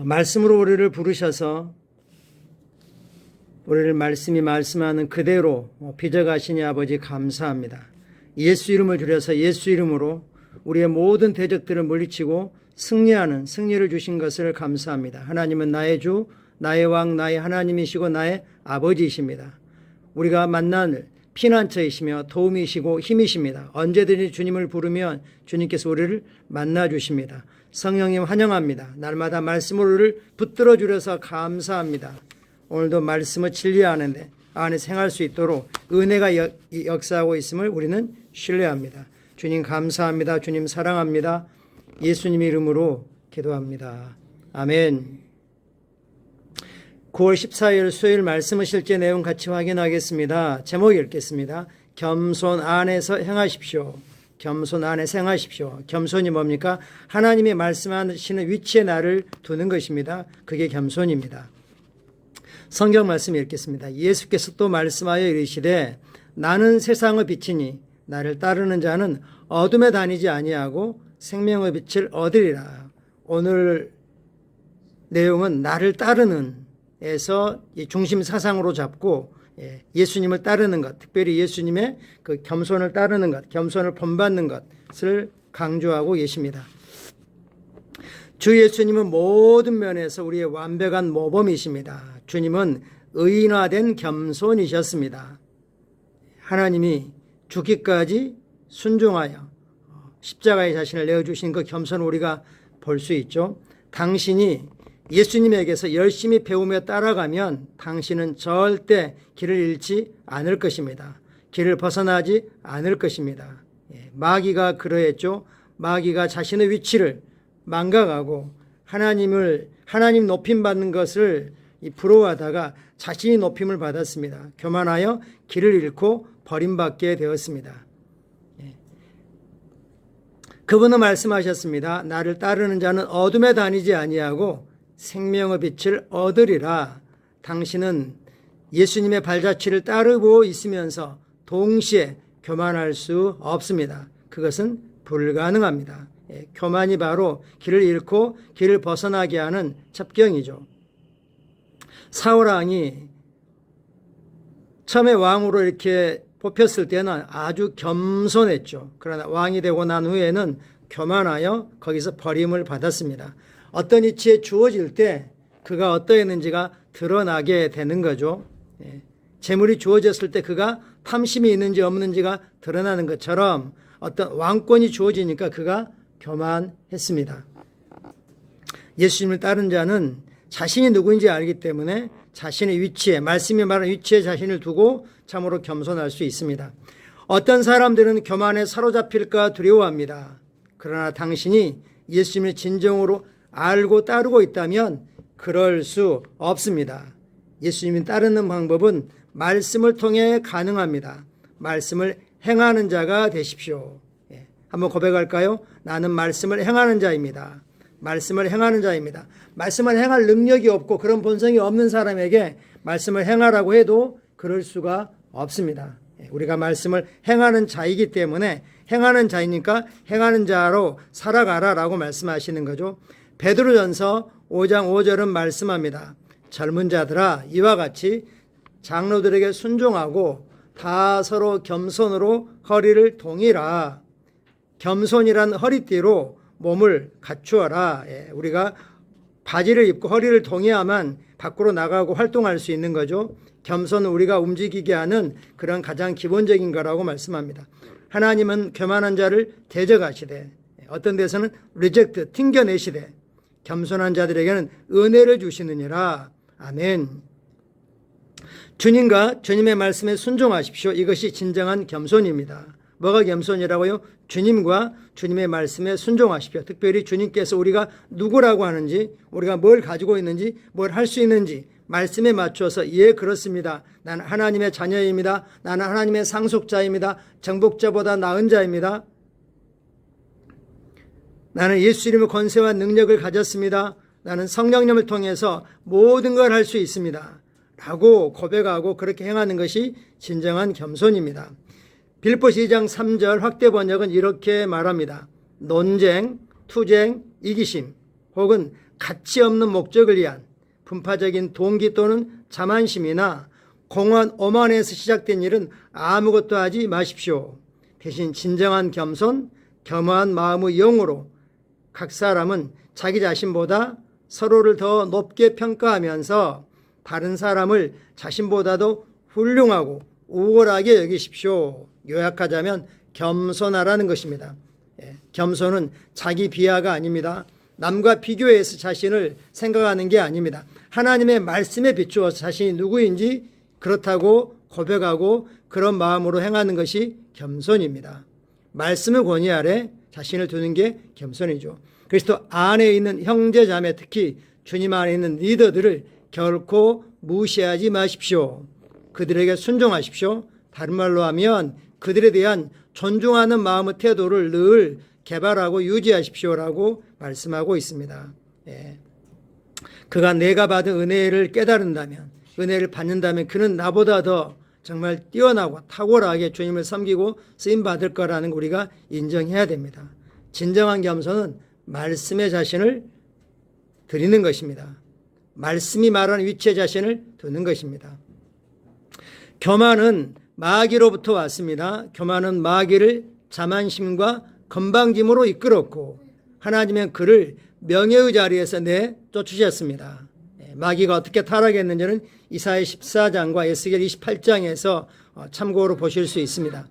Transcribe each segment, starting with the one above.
말씀으로 우리를 부르셔서 우리를 말씀이 말씀하는 그대로 빚어가시니 아버지 감사합니다. 예수 이름을 들여서 예수 이름으로 우리의 모든 대적들을 물리치고 승리하는 승리를 주신 것을 감사합니다. 하나님은 나의 주, 나의 왕, 나의 하나님이시고 나의 아버지이십니다. 우리가 만날 피난처이시며 도움이시고 힘이십니다. 언제든지 주님을 부르면 주님께서 우리를 만나주십니다. 성령님 환영합니다. 날마다 말씀으로 우리를 붙들어 주셔서 감사합니다. 오늘도 말씀을 진리하는데 안에서 행할 수 있도록 은혜가 역사하고 있음을 우리는 신뢰합니다. 주님 감사합니다. 주님 사랑합니다. 예수님 이름으로 기도합니다. 아멘. 9월 14일 수요일 말씀의 실제 내용 같이 확인하겠습니다. 제목 읽겠습니다. 겸손 안에서 행하십시오. 겸손 안에서 행하십시오. 겸손이 뭡니까? 하나님이 말씀하시는 위치에 나를 두는 것입니다. 그게 겸손입니다. 성경 말씀 읽겠습니다. 예수께서 또 말씀하여 이르시되 나는 세상의 빛이니 나를 따르는 자는 어둠에 다니지 아니하고 생명의 빛을 얻으리라. 오늘 내용은 나를 따르는 에서 중심 사상으로 잡고 예수님을 따르는 것, 특별히 예수님의 그 겸손을 따르는 것, 겸손을 본받는 것을 강조하고 계십니다. 주 예수님은 모든 면에서 우리의 완벽한 모범이십니다. 주님은 의인화된 겸손이셨습니다. 하나님이 죽기까지 순종하여 십자가에 자신을 내어주신 그 겸손을 우리가 볼 수 있죠. 당신이 예수님에게서 열심히 배우며 따라가면 당신은 절대 길을 잃지 않을 것입니다. 길을 벗어나지 않을 것입니다. 마귀가 그러했죠. 마귀가 자신의 위치를 망각하고 하나님 높임 받는 것을 부러워하다가 자신이 높임을 받았습니다. 교만하여 길을 잃고 버림받게 되었습니다. 그분은 말씀하셨습니다. 나를 따르는 자는 어둠에 다니지 아니하고 생명의 빛을 얻으리라. 당신은 예수님의 발자취를 따르고 있으면서 동시에 교만할 수 없습니다. 그것은 불가능합니다. 교만이 바로 길을 잃고 길을 벗어나게 하는 첩경이죠. 사울왕이 처음에 왕으로 이렇게 뽑혔을 때는 아주 겸손했죠. 그러나 왕이 되고 난 후에는 교만하여 거기서 버림을 받았습니다. 어떤 위치에 주어질 때 그가 어떠했는지가 드러나게 되는 거죠. 재물이 주어졌을 때 그가 탐심이 있는지 없는지가 드러나는 것처럼 어떤 왕권이 주어지니까 그가 교만했습니다. 예수님을 따른 자는 자신이 누구인지 알기 때문에 자신의 위치에, 말씀이 말하는 위치에 자신을 두고 참으로 겸손할 수 있습니다. 어떤 사람들은 교만에 사로잡힐까 두려워합니다. 그러나 당신이 예수님을 진정으로 알고 따르고 있다면 그럴 수 없습니다. 예수님이 따르는 방법은 말씀을 통해 가능합니다. 말씀을 행하는 자가 되십시오. 한번 고백할까요? 나는 말씀을 행하는 자입니다. 말씀을 행하는 자입니다. 말씀을 행할 능력이 없고 그런 본성이 없는 사람에게 말씀을 행하라고 해도 그럴 수가 없습니다. 우리가 말씀을 행하는 자이기 때문에 행하는 자이니까 행하는 자로 살아가라라고 말씀하시는 거죠. 베드로전서 5장 5절은 말씀합니다. 젊은 자들아 이와 같이 장로들에게 순종하고 다 서로 겸손으로 허리를 동이라. 겸손이란 허리띠로 몸을 갖추어라. 우리가 바지를 입고 허리를 동여야만 밖으로 나가고 활동할 수 있는 거죠. 겸손은 우리가 움직이게 하는 그런 가장 기본적인 거라고 말씀합니다. 하나님은 교만한 자를 대적하시되 어떤 데서는 리젝트, 튕겨내시되 겸손한 자들에게는 은혜를 주시느니라. 아멘. 주님과 주님의 말씀에 순종하십시오. 이것이 진정한 겸손입니다. 뭐가 겸손이라고요? 주님과 주님의 말씀에 순종하십시오. 특별히 주님께서 우리가 누구라고 하는지, 우리가 뭘 가지고 있는지, 뭘 할 수 있는지 말씀에 맞춰서 예 그렇습니다. 나는 하나님의 자녀입니다. 나는 하나님의 상속자입니다. 정복자보다 나은 자입니다. 나는 예수 이름의 권세와 능력을 가졌습니다. 나는 성령님을 통해서 모든 걸 할 수 있습니다. 라고 고백하고 그렇게 행하는 것이 진정한 겸손입니다. 빌립보서 2장 3절 확대 번역은 이렇게 말합니다. 논쟁, 투쟁, 이기심 혹은 가치 없는 목적을 위한 분파적인 동기 또는 자만심이나 공허한 오만에서 시작된 일은 아무것도 하지 마십시오. 대신 진정한 겸손, 겸허한 마음의 영으로 각 사람은 자기 자신보다 서로를 더 높게 평가하면서 다른 사람을 자신보다도 훌륭하고 우월하게 여기십시오. 요약하자면 겸손하라는 것입니다. 겸손은 자기 비하가 아닙니다. 남과 비교해서 자신을 생각하는 게 아닙니다. 하나님의 말씀에 비추어서 자신이 누구인지 그렇다고 고백하고 그런 마음으로 행하는 것이 겸손입니다. 말씀의 권위 아래 자신을 두는 게 겸손이죠. 그리스도 안에 있는 형제 자매, 특히 주님 안에 있는 리더들을 결코 무시하지 마십시오. 그들에게 순종하십시오. 다른 말로 하면 그들에 대한 존중하는 마음의 태도를 늘 개발하고 유지하십시오라고 말씀하고 있습니다. 그가 내가 받은 은혜를 깨달은다면, 은혜를 받는다면 그는 나보다 더 정말 뛰어나고 탁월하게 주님을 섬기고 쓰임받을 거라는 거 우리가 인정해야 됩니다. 진정한 겸손은 말씀의 자신을 드리는 것입니다. 말씀이 말하는 위치에 자신을 두는 것입니다. 교만은 마귀로부터 왔습니다. 교만은 마귀를 자만심과 건방짐으로 이끌었고 하나님은 그를 명예의 자리에서 내쫓으셨습니다. 마귀가 어떻게 타락했는지는 이사야 14장과 에스겔 28장에서 참고로 보실 수 있습니다.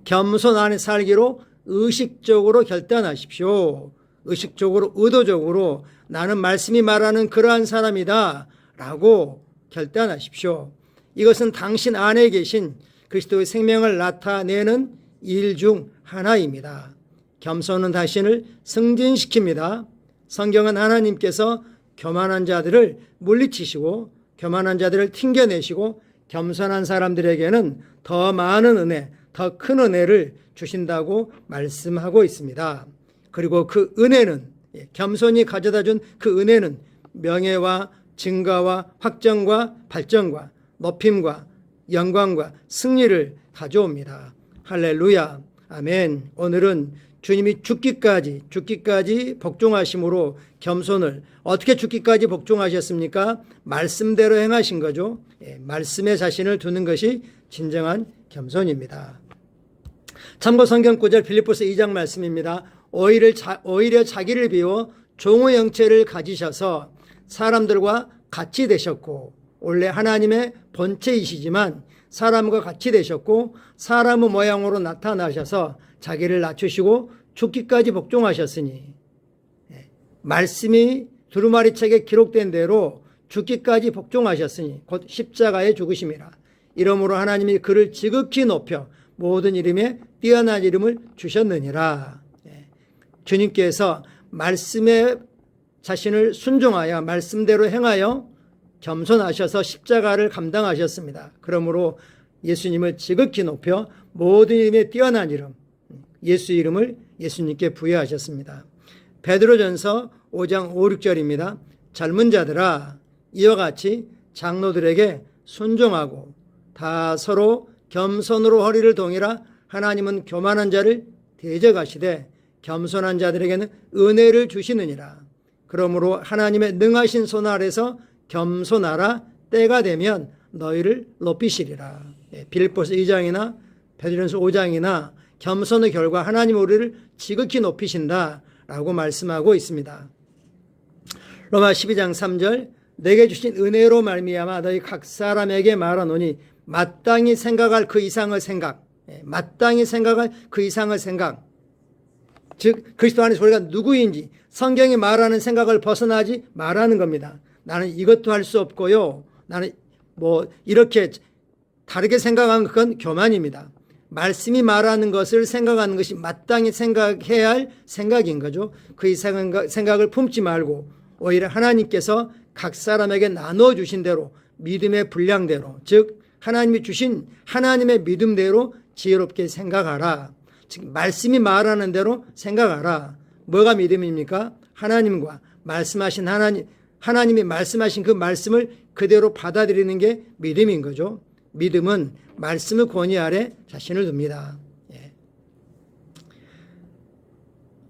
겸손 안에 살기로 의식적으로 결단하십시오. 의식적으로 의도적으로 나는 말씀이 말하는 그러한 사람이다 라고 결단하십시오. 이것은 당신 안에 계신 그리스도의 생명을 나타내는 일 중 하나입니다. 겸손은 자신을 승진시킵니다. 성경은 하나님께서 교만한 자들을 물리치시고 교만한 자들을 튕겨내시고 겸손한 사람들에게는 더 많은 은혜, 더 큰 은혜를 주신다고 말씀하고 있습니다. 그리고 그 은혜는, 겸손이 가져다 준 그 은혜는 명예와 증거와 확정과 발전과 높임과 영광과 승리를 가져옵니다. 할렐루야. 아멘. 오늘은 주님이 죽기까지 복종하심으로 겸손을 어떻게 죽기까지 복종하셨습니까? 말씀대로 행하신 거죠. 말씀에 자신을 두는 것이 진정한 겸손입니다. 참고 성경 구절 빌립보서 2장 말씀입니다. 오히려 자기를 비워 종의 형체를 가지셔서 사람들과 같이 되셨고 원래 하나님의 본체이시지만 사람과 같이 되셨고 사람의 모양으로 나타나셔서 자기를 낮추시고 죽기까지 복종하셨으니 말씀이 두루마리 책에 기록된 대로 죽기까지 복종하셨으니 곧 십자가에 죽으심이라. 이러므로 하나님이 그를 지극히 높여 모든 이름에 뛰어난 이름을 주셨느니라. 주님께서 말씀에 자신을 순종하여 말씀대로 행하여 겸손하셔서 십자가를 감당하셨습니다. 그러므로 예수님을 지극히 높여 모든 이름에 뛰어난 이름, 예수 이름을 예수님께 부여하셨습니다. 베드로전서 5장 5, 6절입니다. 젊은 자들아 이와 같이 장로들에게 순종하고 다 서로 겸손으로 허리를 동이라. 하나님은 교만한 자를 대적하시되 겸손한 자들에게는 은혜를 주시느니라. 그러므로 하나님의 능하신 손 아래서 겸손하라. 때가 되면 너희를 높이시리라. 빌립보서 2장이나 베드로전서 5장이나 겸손의 결과 하나님 우리를 지극히 높이신다라고 말씀하고 있습니다. 로마 12장 3절 내게 주신 은혜로 말미암아 너희 각 사람에게 말하노니 마땅히 생각할 그 이상의 생각, 마땅히 생각할 그 이상의 생각, 즉 그리스도 안에서 우리가 누구인지 성경이 말하는 생각을 벗어나지 말라는 겁니다. 나는 이것도 할 수 없고요. 나는 이렇게 다르게 생각하는 그건 교만입니다. 말씀이 말하는 것을 생각하는 것이 마땅히 생각해야 할 생각인 거죠. 그 이상한 생각을 품지 말고 오히려 하나님께서 각 사람에게 나눠주신 대로 믿음의 분량대로 즉 하나님이 주신 하나님의 믿음대로 지혜롭게 생각하라. 즉 말씀이 말하는 대로 생각하라. 뭐가 믿음입니까? 하나님과 말씀하신 하나님이 말씀하신 그 말씀을 그대로 받아들이는 게 믿음인 거죠. 믿음은 말씀의 권위 아래 자신을 둡니다.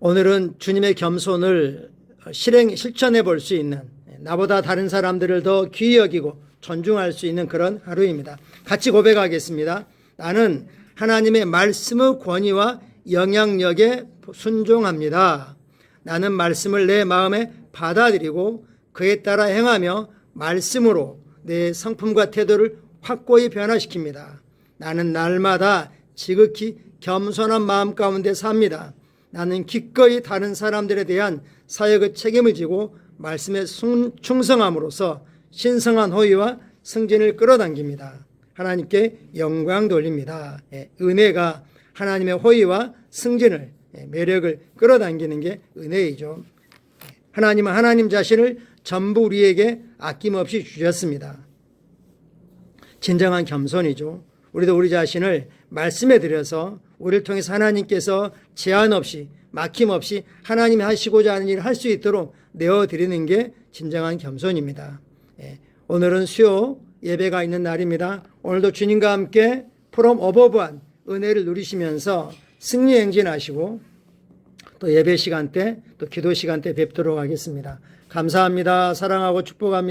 오늘은 주님의 겸손을 실천해 볼 수 있는, 나보다 다른 사람들을 더 귀히 여기고 존중할 수 있는 그런 하루입니다. 같이 고백하겠습니다. 나는 하나님의 말씀의 권위와 영향력에 순종합니다. 나는 말씀을 내 마음에 받아들이고 그에 따라 행하며 말씀으로 내 성품과 태도를 확고히 변화시킵니다. 나는 날마다 지극히 겸손한 마음 가운데 삽니다. 나는 기꺼이 다른 사람들에 대한 사역의 책임을 지고 말씀에 충성함으로써 신성한 호의와 승진을 끌어당깁니다. 하나님께 영광 돌립니다. 은혜가 하나님의 호의와 승진을, 매력을 끌어당기는 게 은혜이죠. 하나님은 하나님 자신을 전부 우리에게 아낌없이 주셨습니다. 진정한 겸손이죠. 우리도 우리 자신을 말씀에 들여서 우리를 통해서 하나님께서 제한 없이 막힘없이 하나님이 하시고자 하는 일을 할 수 있도록 내어드리는 게 진정한 겸손입니다. 오늘은 수요 예배가 있는 날입니다. 오늘도 주님과 함께 from above한 은혜를 누리시면서 승리 행진하시고 또 예배 시간 때 또 기도 시간 때 뵙도록 하겠습니다. 감사합니다. 사랑하고 축복합니다.